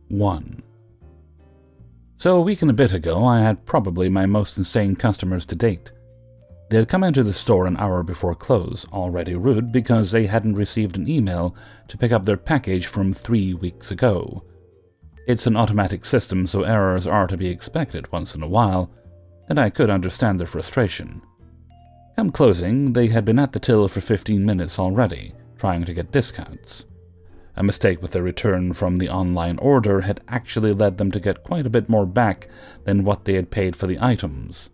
1. So a week and a bit ago, I had probably my most insane customers to date. They had come into the store an hour before close, already rude because they hadn't received an email to pick up their package from 3 weeks ago. It's an automatic system, so errors are to be expected once in a while, and I could understand their frustration. Come closing, they had been at the till for 15 minutes already, trying to get discounts. A mistake with their return from the online order had actually led them to get quite a bit more back than what they had paid for the items.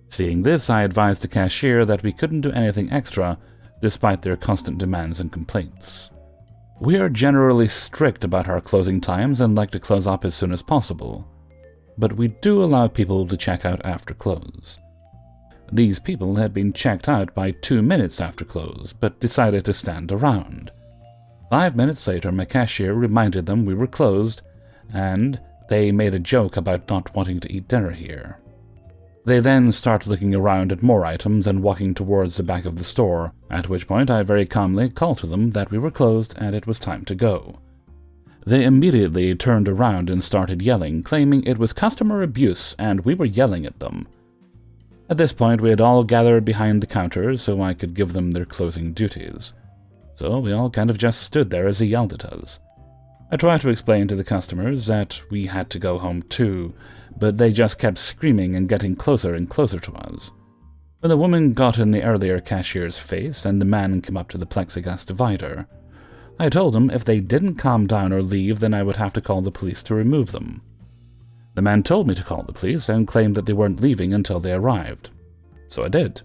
Seeing this, I advised the cashier that we couldn't do anything extra, despite their constant demands and complaints. We are generally strict about our closing times and like to close up as soon as possible, but we do allow people to check out after close. These people had been checked out by 2 minutes after close, but decided to stand around. 5 minutes later, my cashier reminded them we were closed, and they made a joke about not wanting to eat dinner here. They then started looking around at more items and walking towards the back of the store, at which point I very calmly called to them that we were closed and it was time to go. They immediately turned around and started yelling, claiming it was customer abuse and we were yelling at them. At this point, we had all gathered behind the counter so I could give them their closing duties. So we all kind of just stood there as he yelled at us. I tried to explain to the customers that we had to go home too, but they just kept screaming and getting closer and closer to us. When the woman got in the earlier cashier's face and the man came up to the plexiglass divider, I told them if they didn't calm down or leave, then I would have to call the police to remove them. The man told me to call the police and claimed that they weren't leaving until they arrived. So I did.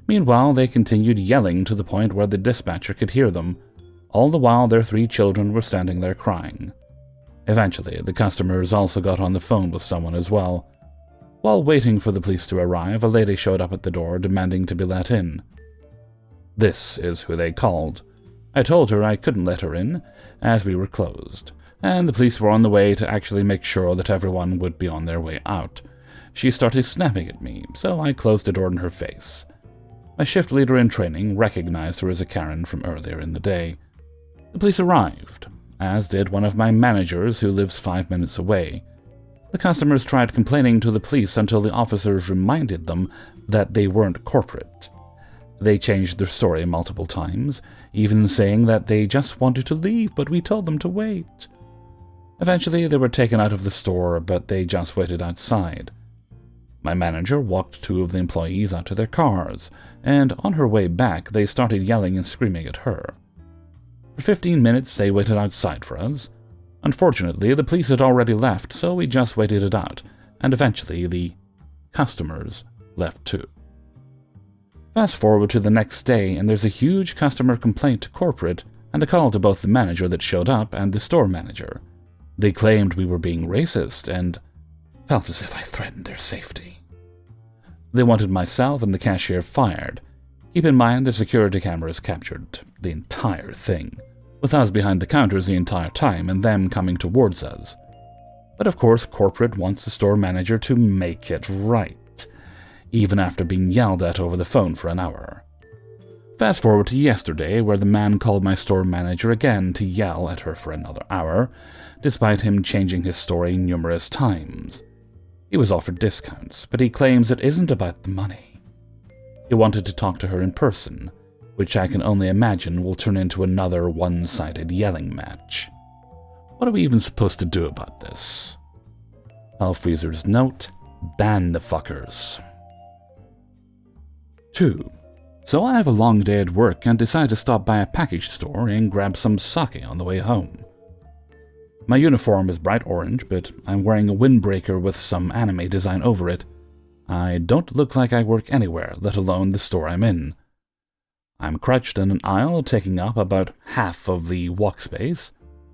Meanwhile, they continued yelling to the point where the dispatcher could hear them, all the while their 3 children were standing there crying. Eventually, the customers also got on the phone with someone as well. While waiting for the police to arrive, a lady showed up at the door demanding to be let in. This is who they called. I told her I couldn't let her in, as we were closed, and the police were on the way to actually make sure that everyone would be on their way out. She started snapping at me, so I closed the door in her face. My shift leader in training recognized her as a Karen from earlier in the day. The police arrived, as did one of my managers who lives 5 minutes away. The customers tried complaining to the police until the officers reminded them that they weren't corporate. They changed their story multiple times, even saying that they just wanted to leave, but we told them to wait. Eventually, they were taken out of the store, but they just waited outside. My manager walked 2 of the employees out to their cars, and on her way back, they started yelling and screaming at her. For 15 minutes, they waited outside for us. Unfortunately, the police had already left, so we just waited it out, and eventually the customers left too. Fast forward to the next day, and there's a huge customer complaint to corporate and a call to both the manager that showed up and the store manager. They claimed we were being racist and felt as if I threatened their safety. They wanted myself and the cashier fired. Keep in mind the security cameras captured the entire thing, with us behind the counters the entire time and them coming towards us. But of course, corporate wants the store manager to make it right, even after being yelled at over the phone for an hour. Fast forward to yesterday, where the man called my store manager again to yell at her for another hour, despite him changing his story numerous times. He was offered discounts, but he claims it isn't about the money. He wanted to talk to her in person, which I can only imagine will turn into another one-sided yelling match. What are we even supposed to do about this? Hellfreezer's note: ban the fuckers. 2. So I have a long day at work and decide to stop by a package store and grab some sake on the way home. My uniform is bright orange, but I'm wearing a windbreaker with some anime design over it. I don't look like I work anywhere, let alone the store I'm in. I'm crouched in an aisle taking up about half of the walk space,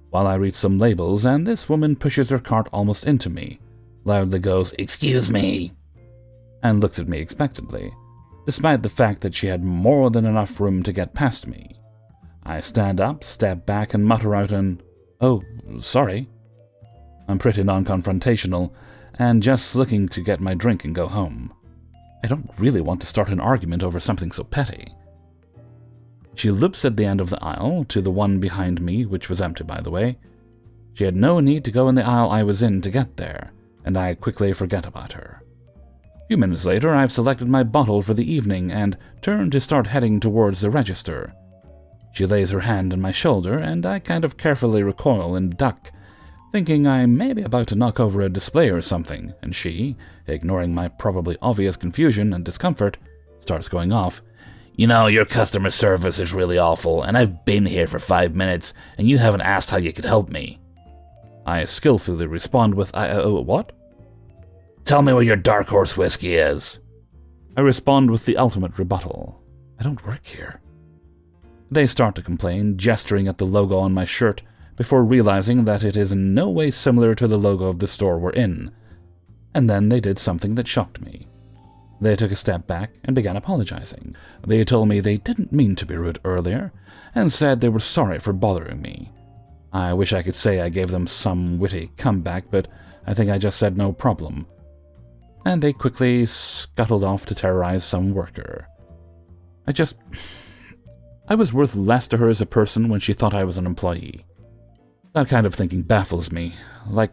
while I read some labels, and this woman pushes her cart almost into me, loudly goes, "Excuse me," and looks at me expectantly, despite the fact that she had more than enough room to get past me. I stand up, step back, and mutter out an, "Oh, sorry." I'm pretty non-confrontational, and just looking to get my drink and go home. I don't really want to start an argument over something so petty. She loops at the end of the aisle, to the one behind me, which was empty by the way. She had no need to go in the aisle I was in to get there, and I quickly forget about her. A few minutes later, I've selected my bottle for the evening and turn to start heading towards the register. She lays her hand on my shoulder, and I kind of carefully recoil and duck, thinking I may be about to knock over a display or something, and she, ignoring my probably obvious confusion and discomfort, starts going off. "You know, your customer service is really awful, and I've been here for 5 minutes, and you haven't asked how you could help me." I skillfully respond with, what? "Tell me where your Dark Horse whiskey is." I respond with the ultimate rebuttal. "I don't work here." They start to complain, gesturing at the logo on my shirt, before realizing that it is in no way similar to the logo of the store we're in. And then they did something that shocked me. They took a step back and began apologizing. They told me they didn't mean to be rude earlier, and said they were sorry for bothering me. I wish I could say I gave them some witty comeback, but I think I just said no problem. And they quickly scuttled off to terrorize some worker. I was worth less to her as a person when she thought I was an employee. That kind of thinking baffles me. Like,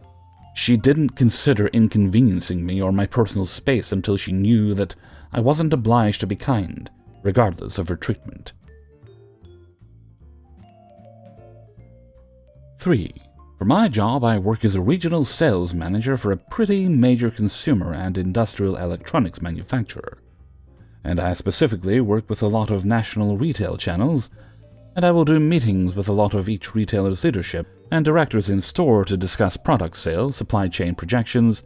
she didn't consider inconveniencing me or my personal space until she knew that I wasn't obliged to be kind, regardless of her treatment. 3. For my job, I work as a regional sales manager for a pretty major consumer and industrial electronics manufacturer. And I specifically work with a lot of national retail channels, and I will do meetings with a lot of each retailer's leadership and directors in store to discuss product sales, supply chain projections,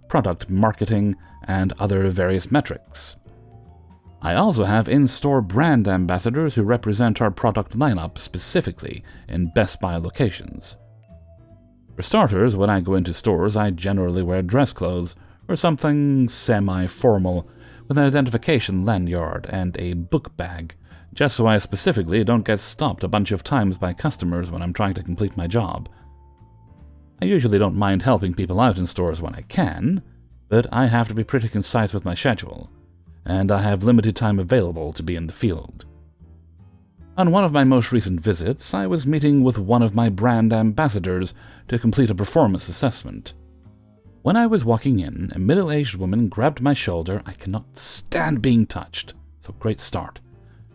product marketing, and other various metrics. I also have in-store brand ambassadors who represent our product lineup specifically in Best Buy locations. For starters, when I go into stores, I generally wear dress clothes or something semi-formal with an identification lanyard and a book bag, just so I specifically don't get stopped a bunch of times by customers when I'm trying to complete my job. I usually don't mind helping people out in stores when I can, but I have to be pretty concise with my schedule, and I have limited time available to be in the field. On one of my most recent visits, I was meeting with one of my brand ambassadors to complete a performance assessment. When I was walking in, a middle-aged woman grabbed my shoulder. I cannot stand being touched, so great start,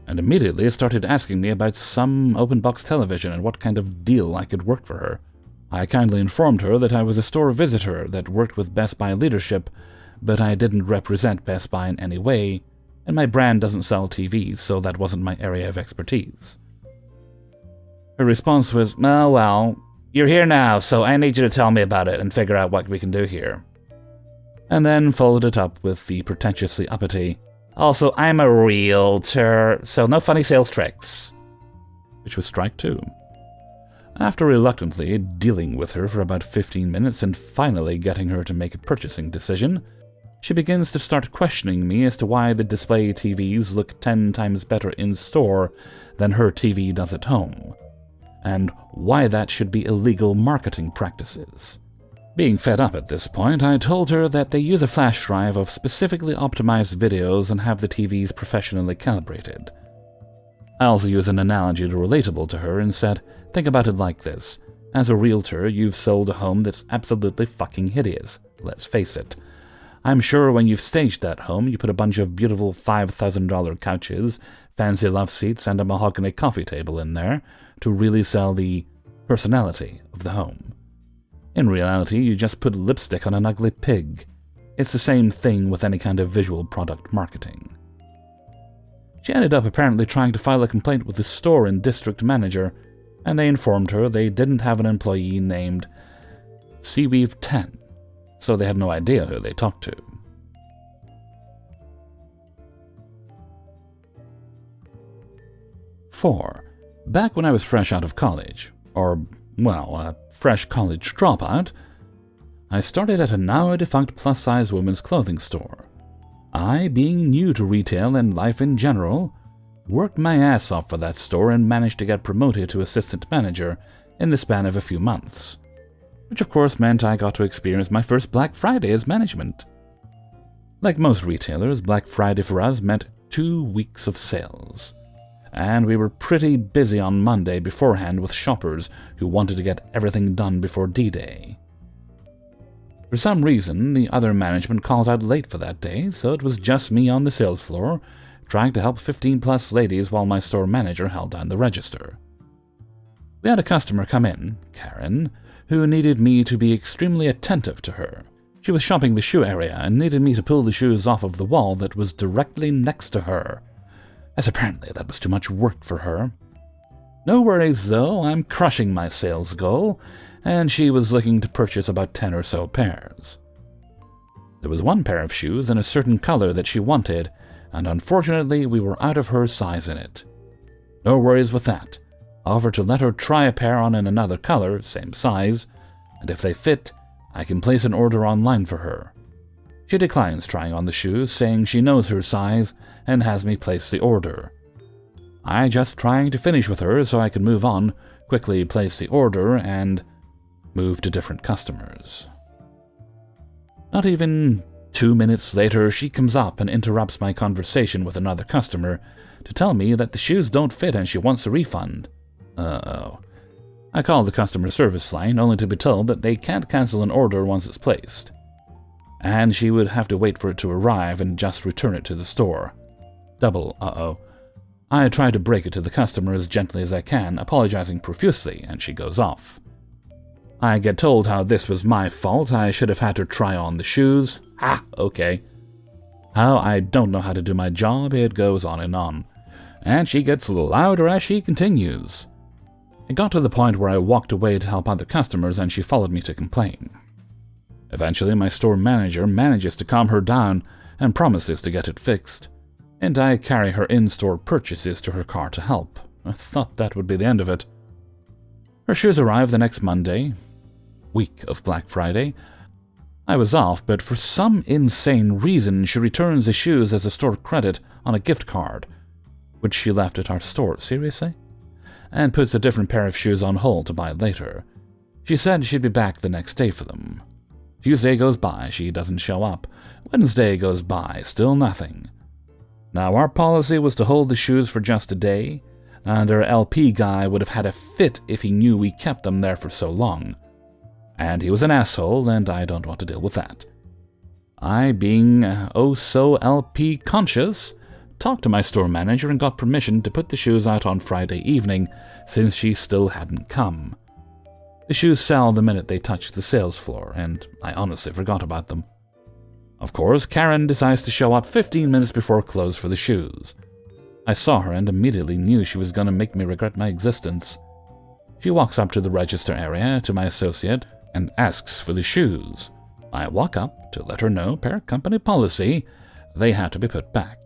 and immediately started asking me about some open-box television and what kind of deal I could work for her. I kindly informed her that I was a store visitor that worked with Best Buy leadership, but I didn't represent Best Buy in any way, and my brand doesn't sell TVs, so that wasn't my area of expertise. Her response was, "Oh well, you're here now, so I need you to tell me about it and figure out what we can do here." And then followed it up with the pretentiously uppity, "Also, I'm a realtor, so no funny sales tricks." Which was strike 2. After reluctantly dealing with her for about 15 minutes and finally getting her to make a purchasing decision, she begins to start questioning me as to why the display TVs look 10 times better in store than her TV does at home, and why that should be illegal marketing practices. Being fed up at this point, I told her that they use a flash drive of specifically optimized videos and have the TVs professionally calibrated. I also used an analogy relatable to her and said, "Think about it like this. As a realtor, you've sold a home that's absolutely fucking hideous. Let's face it. I'm sure when you've staged that home, you put a bunch of beautiful $5,000 couches, fancy love seats, and a mahogany coffee table in there to really sell the personality of the home. In reality, you just put lipstick on an ugly pig. It's the same thing with any kind of visual product marketing." She ended up apparently trying to file a complaint with the store and district manager, and they informed her they didn't have an employee named Seaweave 10, so they had no idea who they talked to. 4. Back when I was fresh out of college, or, well, a fresh college dropout, I started at a now-defunct plus-size women's clothing store. I, being new to retail and life in general, worked my ass off for that store and managed to get promoted to assistant manager in the span of a few months, which of course meant I got to experience my first Black Friday as management. Like most retailers, Black Friday for us meant 2 weeks of sales. and we were pretty busy on Monday beforehand with shoppers who wanted to get everything done before D-Day. For some reason, the other management called out late for that day, so it was just me on the sales floor, trying to help 15-plus ladies while my store manager held down the register. We had a customer come in, Karen, who needed me to be extremely attentive to her. She was shopping the shoe area and needed me to pull the shoes off of the wall that was directly next to her, as apparently that was too much work for her. No worries, though, I'm crushing my sales goal, and she was looking to purchase about 10 or so pairs. There was one pair of shoes in a certain color that she wanted, and unfortunately we were out of her size in it. No worries with that. I offered to let her try a pair on in another color, same size, and if they fit, I can place an order online for her. She declines trying on the shoes, saying she knows her size and has me place the order. I just trying to finish with her so I can move on, quickly place the order, and move to different customers. Not even 2 minutes later, she comes up and interrupts my conversation with another customer to tell me that the shoes don't fit and she wants a refund. Uh-oh. I called the customer service line only to be told that they can't cancel an order once it's placed, and she would have to wait for it to arrive and just return it to the store. Double uh-oh. I try to break it to the customer as gently as I can, apologizing profusely, and she goes off. I get told how this was my fault, I should have had her try on the shoes. Okay. How I don't know how to do my job, it goes on, and she gets louder as she continues. It got to the point where I walked away to help other customers and she followed me to complain. Eventually, my store manager manages to calm her down and promises to get it fixed, and I carry her in-store purchases to her car to help. I thought that would be the end of it. Her shoes arrived the next Monday, week of Black Friday. I was off, but for some insane reason she returns the shoes as a store credit on a gift card, which she left at our store. Seriously? And puts a different pair of shoes on hold to buy later. She said she'd be back the next day for them. Tuesday goes by, she doesn't show up. Wednesday goes by, still nothing. Now, our policy was to hold the shoes for just a day, and our LP guy would have had a fit if he knew we kept them there for so long. And he was an asshole, and I don't want to deal with that. I, being so LP conscious, talked to my store manager and got permission to put the shoes out on Friday evening, since she still hadn't come. The shoes sell the minute they touch the sales floor, and I honestly forgot about them. Of course, Karen decides to show up 15 minutes before close for the shoes. I saw her and immediately knew she was going to make me regret my existence. She walks up to the register area to my associate and asks for the shoes. I walk up to let her know, per company policy, they had to be put back.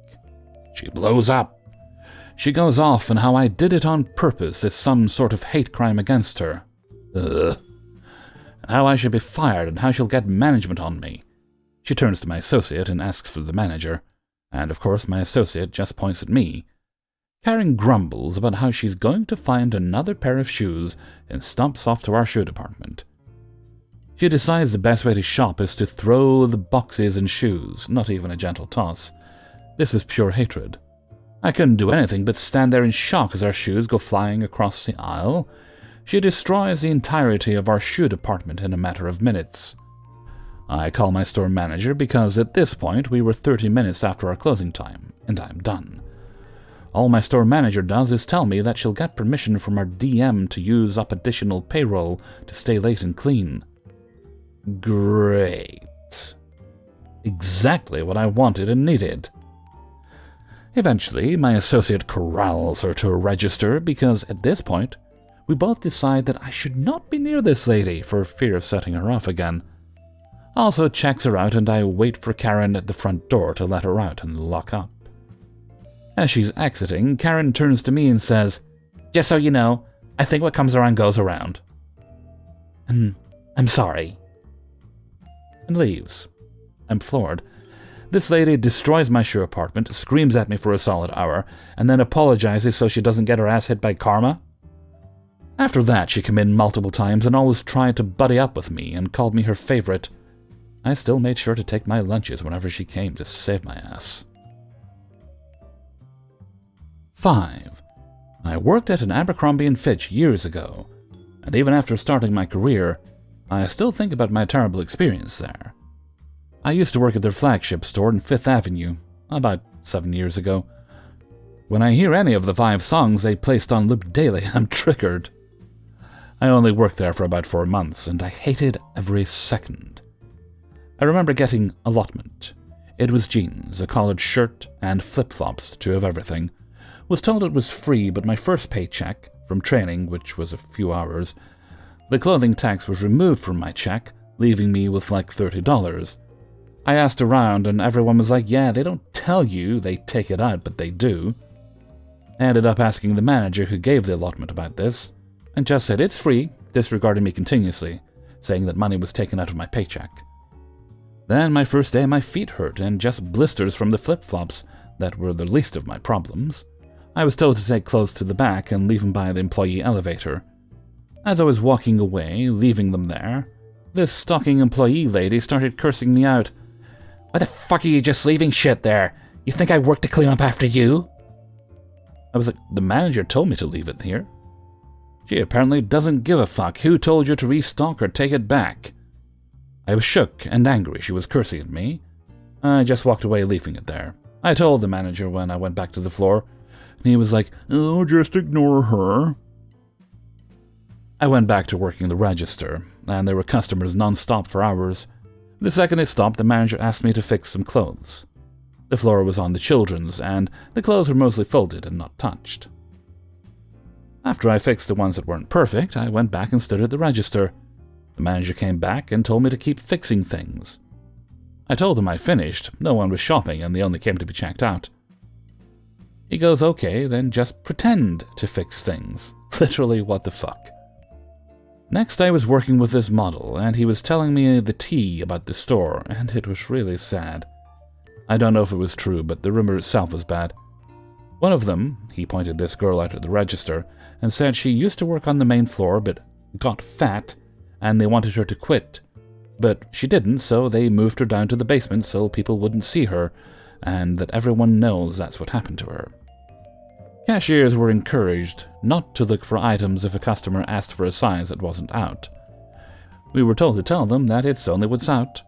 She blows up. She goes off on how I did it on purpose as some sort of hate crime against her. And how I should be fired and how she'll get management on me. She turns to my associate and asks for the manager, and of course my associate just points at me. Karen grumbles about how she's going to find another pair of shoes and stomps off to our shoe department. She decides the best way to shop is to throw the boxes and shoes, not even a gentle toss. This was pure hatred. I couldn't do anything but stand there in shock as our shoes go flying across the aisle. She destroys the entirety of our shoe department in a matter of minutes. I call my store manager because at this point we were 30 minutes after our closing time, and I'm done. All my store manager does is tell me that she'll get permission from our DM to use up additional payroll to stay late and clean. Great. Exactly what I wanted and needed. Eventually, my associate corrals her to a register because at this point, we both decide that I should not be near this lady for fear of setting her off again. Also checks her out and I wait for Karen at the front door to let her out and lock up. As she's exiting, Karen turns to me and says, "Just so you know, I think what comes around goes around." I'm sorry. And leaves. I'm floored. This lady destroys my shoe apartment, screams at me for a solid hour, and then apologizes so she doesn't get her ass hit by karma. After that, she came in multiple times and always tried to buddy up with me and called me her favorite. I still made sure to take my lunches whenever she came to save my ass. 5. I worked at an Abercrombie & Fitch years ago, and even after starting my career, I still think about my terrible experience there. I used to work at their flagship store in 5th Avenue, about 7 years ago. When I hear any of the 5 songs they placed on loop daily, I'm triggered. I only worked there for about 4 months, and I hated every second. I remember getting allotment. It was jeans, a collared shirt, and flip-flops, 2 of everything. Was told it was free, but my first paycheck, from training, which was a few hours, the clothing tax was removed from my check, leaving me with like $30. I asked around, and everyone was like, yeah, they don't tell you they take it out, but they do. I ended up asking the manager who gave the allotment about this, and just said it's free, disregarding me continuously, saying that money was taken out of my paycheck. Then my first day my feet hurt, and just blisters from the flip-flops that were the least of my problems. I was told to take clothes to the back and leave them by the employee elevator. As I was walking away, leaving them there, this stalking employee lady started cursing me out. Why the fuck are you just leaving shit there? You think I work to clean up after you? I was like, the manager told me to leave it here. She apparently doesn't give a fuck who told you to restock or take it back. I was shook and angry she was cursing at me. I just walked away leaving it there. I told the manager when I went back to the floor, and he was like, oh, just ignore her. I went back to working the register, and there were customers non-stop for hours. The second it stopped, the manager asked me to fix some clothes. The floor was on the children's, and the clothes were mostly folded and not touched. After I fixed the ones that weren't perfect, I went back and stood at the register. The manager came back and told me to keep fixing things. I told him I finished, no one was shopping and they only came to be checked out. He goes, okay, then just pretend to fix things. Literally, what the fuck. Next, I was working with this model, and he was telling me the tea about the store, and it was really sad. I don't know if it was true, but the rumor itself was bad. One of them, he pointed this girl out at the register, and said she used to work on the main floor, but got fat, and they wanted her to quit. But she didn't, so they moved her down to the basement so people wouldn't see her, and that everyone knows that's what happened to her. Cashiers were encouraged not to look for items if a customer asked for a size that wasn't out. We were told to tell them that it's only what's out.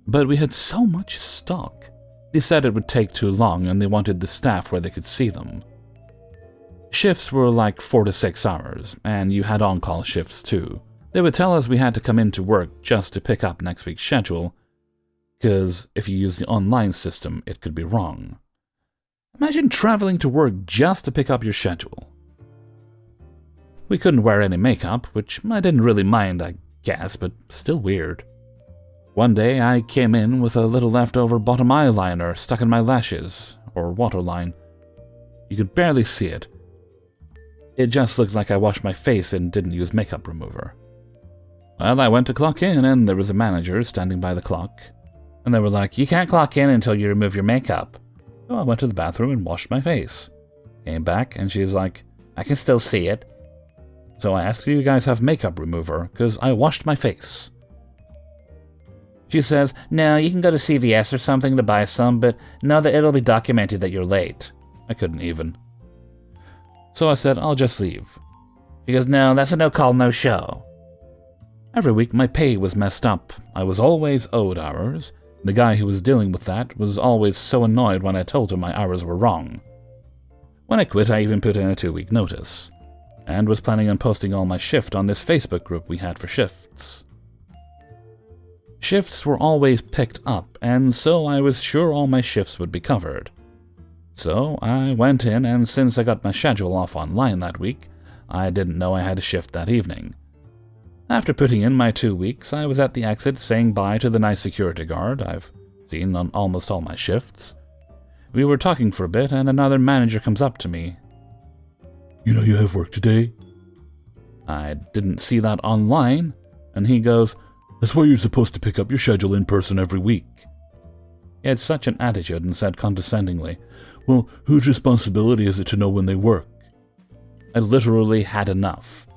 But we had so much stock. They said it would take too long and they wanted the staff where they could see them. Shifts were like 4 to 6 hours, and you had on-call shifts too. They would tell us we had to come into work just to pick up next week's schedule, because if you use the online system, it could be wrong. Imagine traveling to work just to pick up your schedule. We couldn't wear any makeup, which I didn't really mind, I guess, but still weird. One day I came in with a little leftover bottom eyeliner stuck in my lashes, or waterline. You could barely see it. It just looked like I washed my face and didn't use makeup remover. Well, I went to clock in, and there was a manager standing by the clock. And they were like, you can't clock in until you remove your makeup. So I went to the bathroom and washed my face. Came back, and she's like, I can still see it. So I asked, do you guys have makeup remover? Because I washed my face. She says, no, you can go to CVS or something to buy some, but know that it'll be documented that you're late. I couldn't even. So I said, I'll just leave. She goes, no, that's a no-call, no-show. Every week my pay was messed up. I was always owed hours. The guy who was dealing with that was always so annoyed when I told him my hours were wrong. When I quit, I even put in a 2-week notice, and was planning on posting all my shift on this Facebook group we had for shifts. Shifts were always picked up, and so I was sure all my shifts would be covered. So I went in, and since I got my schedule off online that week, I didn't know I had a shift that evening. After putting in my 2 weeks, I was at the exit saying bye to the nice security guard I've seen on almost all my shifts. We were talking for a bit, and another manager comes up to me. You know you have work today? I didn't see that online, and he goes, that's why you're supposed to pick up your schedule in person every week. He had such an attitude and said condescendingly, well, whose responsibility is it to know when they work? I literally had enough.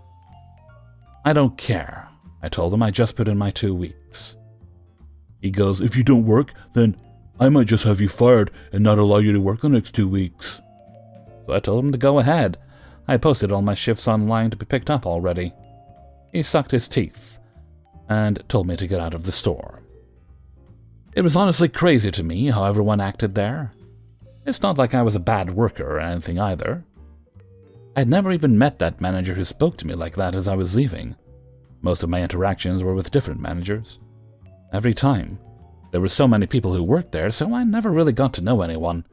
I don't care. I told him I just put in my 2 weeks. He goes, if you don't work, then I might just have you fired and not allow you to work the next 2 weeks. So I told him to go ahead. I posted all my shifts online to be picked up already. He sucked his teeth and told me to get out of the store. It was honestly crazy to me how everyone acted there. It's not like I was a bad worker or anything either. I'd never even met that manager who spoke to me like that as I was leaving. Most of my interactions were with different managers. Every time. There were so many people who worked there, so I never really got to know anyone.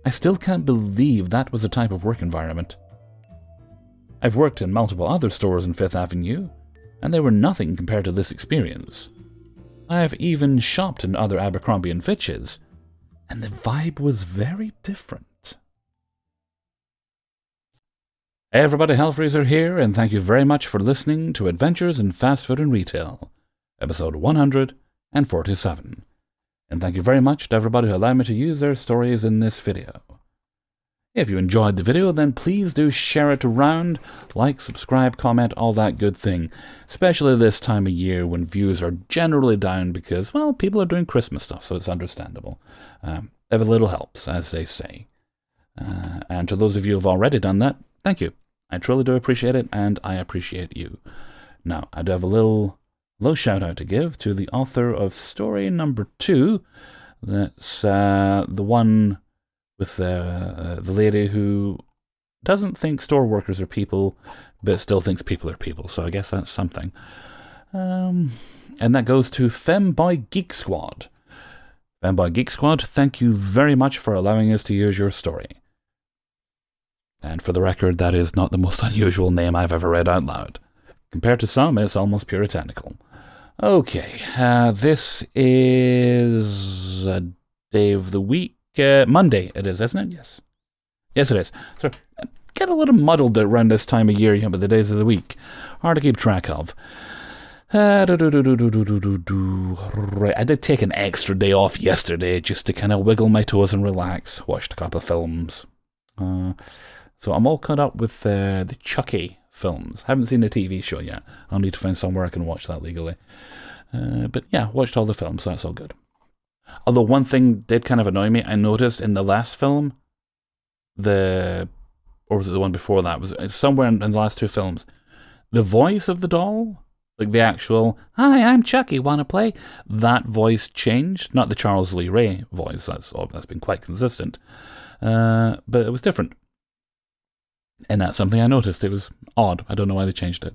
I still can't believe that was a type of work environment. I've worked in multiple other stores in Fifth Avenue, and they were nothing compared to this experience. I've even shopped in other Abercrombie & Fitches, and the vibe was very different. Hey everybody, Hellfreezer here, and thank you very much for listening to Adventures in Fast Food and Retail, episode 147. And thank you very much to everybody who allowed me to use their stories in this video. If you enjoyed the video, then please do share it around, like, subscribe, comment, all that good thing, especially this time of year when views are generally down because, well, people are doing Christmas stuff, so it's understandable. Every little helps, as they say. And to those of you who have already done that, thank you. I truly do appreciate it, and I appreciate you. Now, I do have a little shout out to give to the author of story number 2. That's the one with the lady who doesn't think store workers are people, but still thinks people are people. So I guess that's something. And that goes to Femboy Geek Squad. Femboy Geek Squad, thank you very much for allowing us to use your story. And for the record, that is not the most unusual name I've ever read out loud. Compared to some, it's almost puritanical. Okay, this is a day of the week. Monday it is, isn't it? Yes. Yes, it is. So, get a little muddled around this time of year, with the days of the week. Hard to keep track of. Right, I did take an extra day off yesterday just to kind of wiggle my toes and relax. Watched a couple of films. So I'm all caught up with the Chucky films. Haven't seen the TV show yet. I'll need to find somewhere I can watch that legally. But yeah, watched all the films, so that's all good. Although one thing did kind of annoy me, I noticed in the last film, or was it the one before that? It's somewhere in the last 2 films, the voice of the doll, like the actual, "Hi, I'm Chucky, wanna play?" That voice changed, not the Charles Lee Ray voice, that's been quite consistent, but it was different. And that's something I noticed. It was odd. I don't know why they changed it.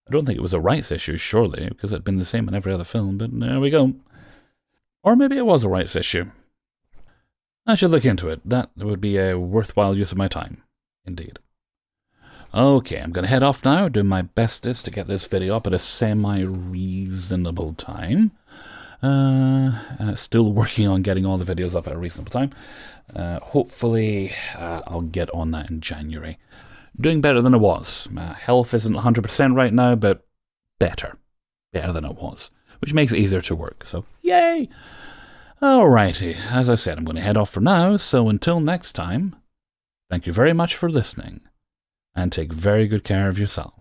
I don't think it was a rights issue, surely, because it'd been the same in every other film, but there we go. Or maybe it was a rights issue. I should look into it. That would be a worthwhile use of my time. Indeed. Okay, I'm going to head off now, do my bestest to get this video up at a semi-reasonable time. Still working on getting all the videos up at a reasonable time. Hopefully, I'll get on that in January. Doing better than it was. Health isn't 100% right now, but better. Better than it was. Which makes it easier to work, so yay! Alrighty, as I said, I'm going to head off for now, so until next time, thank you very much for listening, and take very good care of yourself.